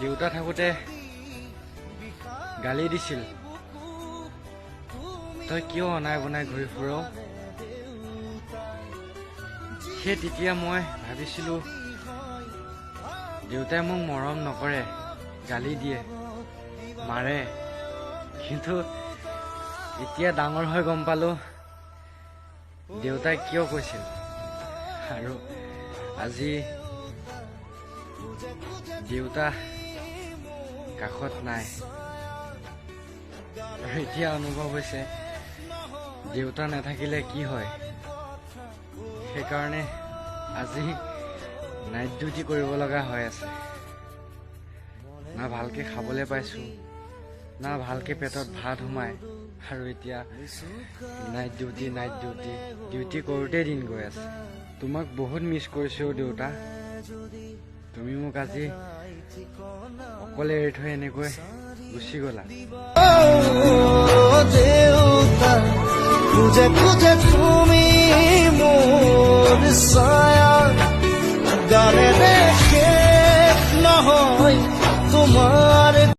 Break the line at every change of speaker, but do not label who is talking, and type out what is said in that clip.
দেউতা থাকোঁতে গালি দিছিল, তই কিয় অনাই বনাই ঘূৰি ফুৰ। সেই তেতিয়া মই ভাবিছিলোঁ দেউতাই মোক মৰম নকৰে, গালি দিয়ে, মাৰে। কিন্তু এতিয়া ডাঙৰ হৈ গম পালোঁ দেউতাই কিয় কৈছিল। আৰু আজি দেউতা কাষত নাই। আৰু এতিয়া অনুভৱ হৈছে দেউতা নাথাকিলে কি হয়। সেইকাৰণে আজি নাইট ডিউটি কৰিব লগা হৈ আছে। না ভালকৈ খাবলৈ পাইছোঁ, না ভালকৈ পেটত ভাত সোমায়। আৰু এতিয়া নাইট ডিউটি কৰোঁতেই দিন গৈ আছে। তোমাক বহুত মিছ কৰিছোঁ দেউতা। তুমি মোক আজি অকলে এৰি থৈ এনেকৈ গুচি গ'লা।
দেউতা খুঁজে খুঁজে তুমি মোৰ ছায়া, গানে দেখে নহয় তোমাৰ